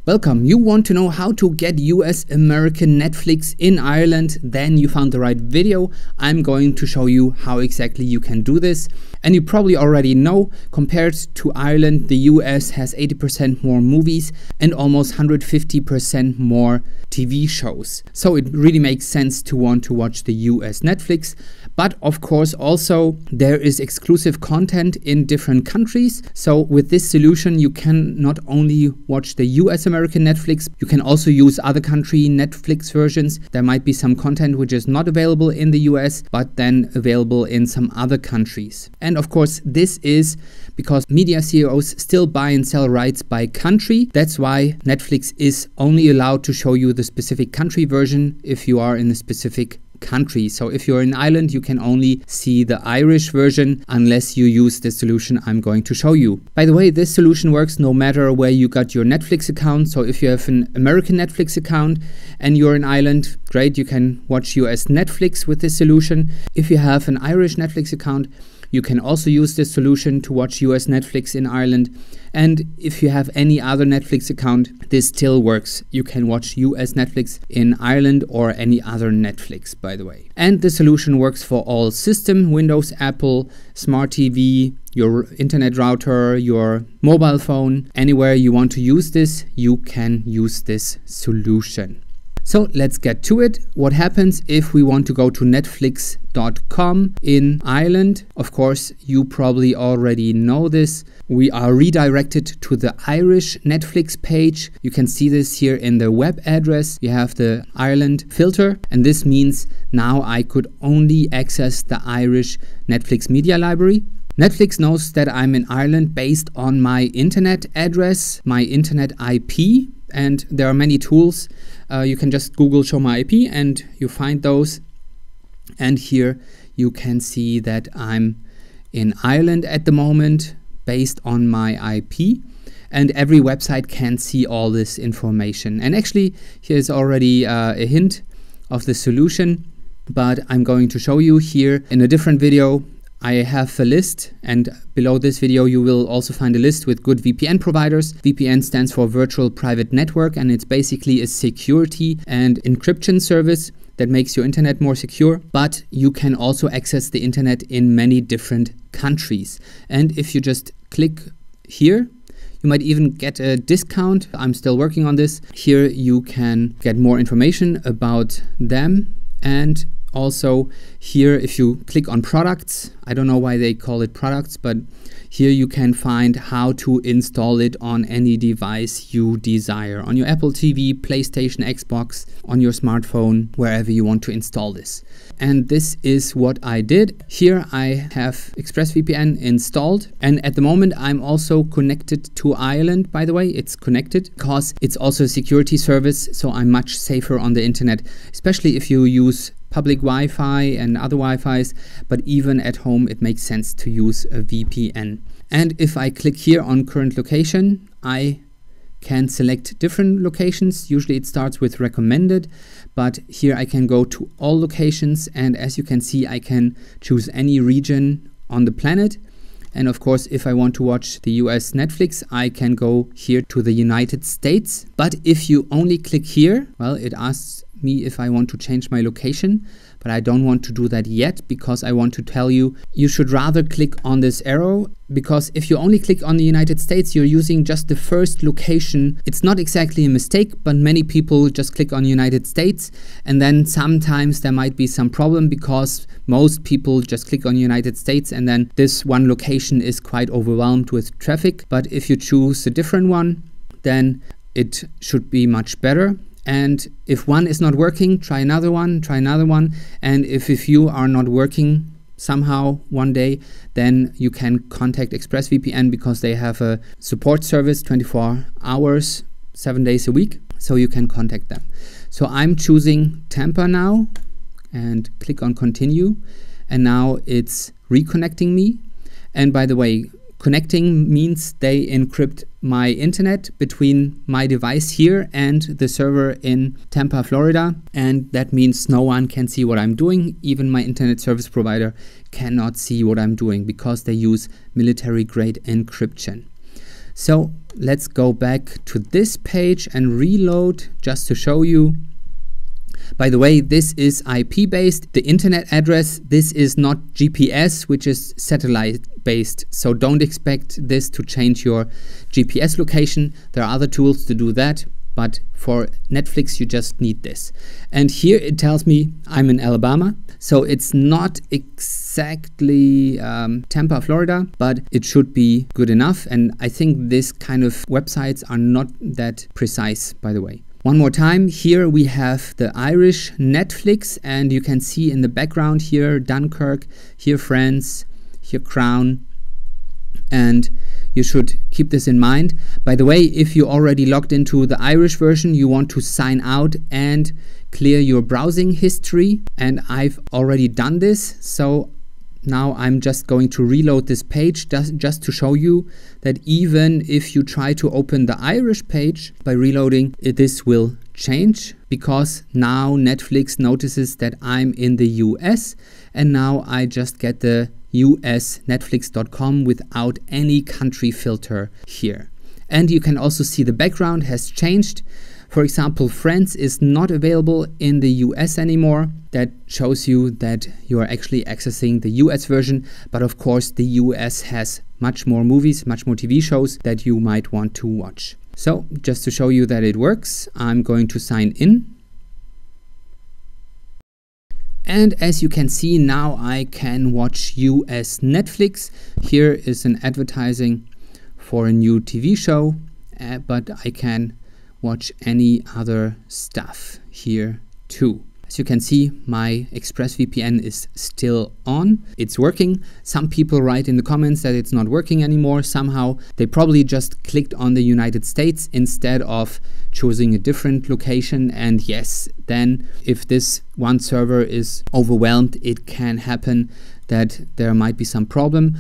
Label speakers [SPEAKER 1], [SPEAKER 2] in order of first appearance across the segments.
[SPEAKER 1] Welcome. You want to know how to get US American Netflix in Ireland? Then you found the right video. I'm going to show you how exactly you can do this. And you probably already know, compared to Ireland, the US has 80% more movies and almost 150% more TV shows. So it really makes sense to want to watch the US Netflix. But of course also there is exclusive content in different countries. So with this solution you can not only watch the US American Netflix, you can also use other country Netflix versions. There might be some content which is not available in the US but then available in some other countries. And of course this is because media CEOs still buy and sell rights by country. That's why Netflix is only allowed to show you the specific country version if you are in a specific country. So if you're in Ireland, you can only see the Irish version unless you use the solution I'm going to show you. By the way, this solution works no matter where you got your Netflix account. So if you have an American Netflix account and you're in Ireland, great, you can watch US Netflix with this solution. If you have an Irish Netflix account, you can also use this solution to watch US Netflix in Ireland. And if you have any other Netflix account, this still works. You can watch US Netflix in Ireland or any other Netflix, by the way. And the solution works for all systems: Windows, Apple, Smart TV, your internet router, your mobile phone. Anywhere you want to use this, you can use this solution. So let's get to it. What happens if we want to go to netflix.com in Ireland? Of course, you probably already know this. We are redirected to the Irish Netflix page. You can see this here in the web address. You have the Ireland filter, and this means now I could only access the Irish Netflix media library. Netflix knows that I'm in Ireland based on my internet address, my internet IP, and there are many tools. You can just Google show my IP and you find those. And here you can see that I'm in Ireland at the moment based on my IP. And every website can see all this information. And actually, here's already a hint of the solution, but I'm going to show you here in a different video. I have a list, and below this video you will also find a list with good VPN providers. VPN stands for Virtual Private Network, and it's basically a security and encryption service that makes your internet more secure, but you can also access the internet in many different countries. And if you just click here, you might even get a discount. I'm still working on this. Here you can get more information about them. And also here, if you click on products, I don't know why they call it products, but here you can find how to install it on any device you desire, on your Apple TV, PlayStation, Xbox, on your smartphone, wherever you want to install this. And this is what I did. Here I have ExpressVPN installed, and at the moment I'm also connected to Ireland. By the way, it's connected because it's also a security service, so I'm much safer on the internet, especially if you use public Wi-Fi and other Wi-Fis, but even at home it makes sense to use a VPN. And if I click here on current location, I can select different locations. Usually it starts with recommended, but here I can go to all locations, and as you can see I can choose any region on the planet. And of course, if I want to watch the US Netflix, I can go here to the United States. But if you only click here, well, it asks me if I want to change my location, but I don't want to do that yet because I want to tell you, you should rather click on this arrow, because if you only click on the United States, you're using just the first location. It's not exactly a mistake, but many people just click on United States, and then sometimes there might be some problem because most people just click on United States and then this one location is quite overwhelmed with traffic. But if you choose a different one, then it should be much better. And if one is not working, try another one, and if you are not working somehow one day, then you can contact ExpressVPN because they have a support service 24 hours, 7 days a week, so you can contact them. So I'm choosing Tampa now and click on continue, and now it's reconnecting me. And by the way, connecting means they encrypt my internet between my device here and the server in Tampa, Florida. And that means no one can see what I'm doing. Even my internet service provider cannot see what I'm doing because they use military grade encryption. So let's go back to this page and reload just to show you. By the way, this is IP based, the internet address. This is not GPS, which is satellite based. So don't expect this to change your GPS location. There are other tools to do that, but for Netflix, you just need this. And here it tells me I'm in Alabama. So it's not exactly Tampa, Florida, but it should be good enough. And I think this kind of websites are not that precise, by the way. One more time, here we have the Irish Netflix, and you can see in the background here Dunkirk, here France, here Crown, and you should keep this in mind. By the way, if you already logged into the Irish version, you want to sign out and clear your browsing history, and I've already done this. So now I'm just going to reload this page just to show you that even if you try to open the Irish page by reloading, this will change, because now Netflix notices that I'm in the US, and now I just get the US Netflix.com without any country filter here. And you can also see the background has changed. For example, France is not available in the US anymore. That shows you that you are actually accessing the US version. But of course, the US has much more movies, much more TV shows that you might want to watch. So just to show you that it works, I'm going to sign in. And as you can see, now I can watch US Netflix. Here is an advertising for a new TV show, but I can watch any other stuff here too. As you can see, my ExpressVPN is still on. It's working. Some people write in the comments that it's not working anymore. Somehow they probably just clicked on the United States instead of choosing a different location. And yes, then if this one server is overwhelmed, it can happen that there might be some problem.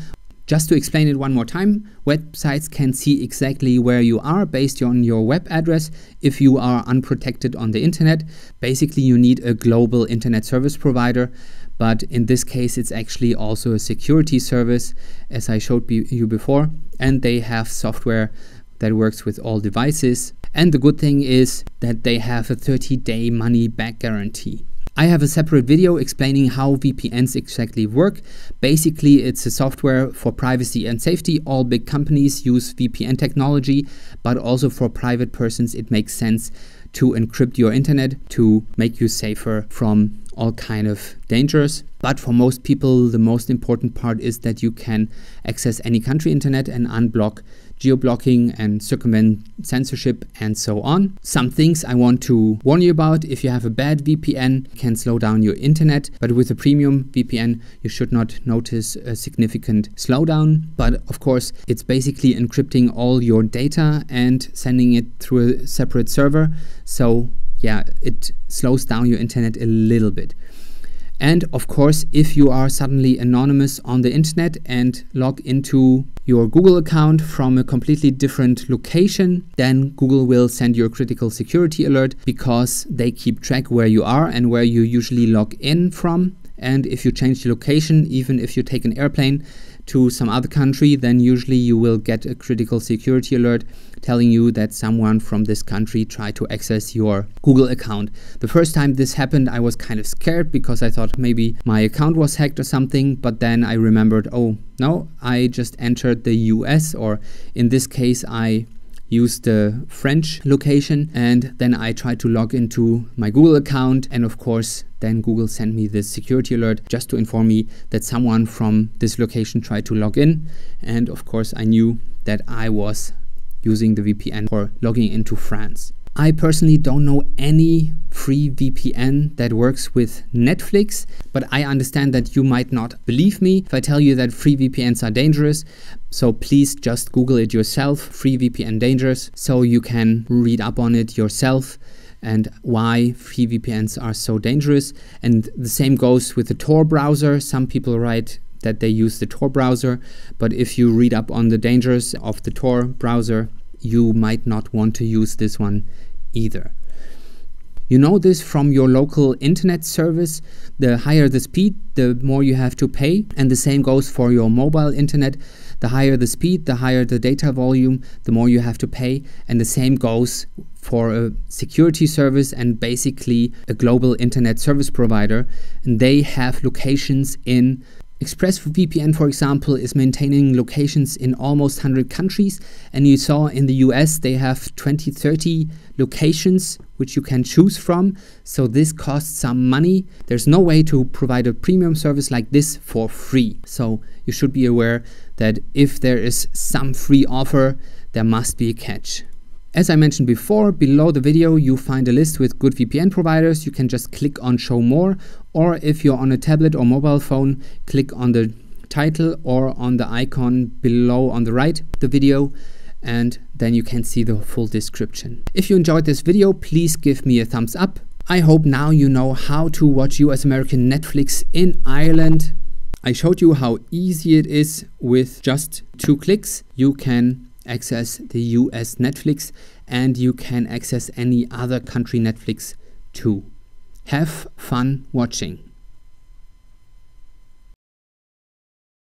[SPEAKER 1] Just to explain it one more time, websites can see exactly where you are based on your web address if you are unprotected on the internet. Basically, you need a global internet service provider, but in this case, it's actually also a security service, as I showed you before, and they have software that works with all devices. And the good thing is that they have a 30-day money-back guarantee. I have a separate video explaining how VPNs exactly work. Basically, it's a software for privacy and safety. All big companies use VPN technology, but also for private persons, it makes sense to encrypt your internet to make you safer from all kind of dangers. But for most people, the most important part is that you can access any country internet and unblock geo-blocking and circumvent censorship and so on. Some things I want to warn you about: if you have a bad VPN, it can slow down your internet, but with a premium VPN, you should not notice a significant slowdown. But of course, it's basically encrypting all your data and sending it through a separate server. So yeah, it slows down your internet a little bit. And of course, if you are suddenly anonymous on the internet and log into your Google account from a completely different location, then Google will send you a critical security alert, because they keep track where you are and where you usually log in from. And if you change the location, even if you take an airplane to some other country, then usually you will get a critical security alert telling you that someone from this country tried to access your Google account. The first time this happened, I was kind of scared because I thought maybe my account was hacked or something, but then I remembered, oh no, I just entered the US, or in this case I used the French location, and then I tried to log into my Google account, and of course then Google sent me this security alert just to inform me that someone from this location tried to log in. And of course I knew that I was using the VPN for logging into France. I personally don't know any free VPN that works with Netflix, but I understand that you might not believe me if I tell you that free VPNs are dangerous. So please just Google it yourself, free VPN dangerous, so you can read up on it yourself and why free VPNs are so dangerous. And the same goes with the Tor browser. Some people write that they use the Tor browser, but if you read up on the dangers of the Tor browser, you might not want to use this one either. You know this from your local internet service. The higher the speed, the more you have to pay. And the same goes for your mobile internet. The higher the speed, the higher the data volume, the more you have to pay. And the same goes for a security service and basically a global internet service provider. And they have locations in ExpressVPN, for example, is maintaining locations in almost 100 countries. And you saw in the US, they have 20-30 locations which you can choose from. So this costs some money. There's no way to provide a premium service like this for free. So you should be aware that if there is some free offer, there must be a catch. As I mentioned before, below the video you find a list with good VPN providers. You can just click on show more, or if you're on a tablet or mobile phone, click on the title or on the icon below on the right the video, and then you can see the full description. If you enjoyed this video, please give me a thumbs up. I hope now you know how to watch US American Netflix in Ireland. I showed you how easy it is. With just 2 clicks you can access the US Netflix, and you can access any other country Netflix too. Have fun watching.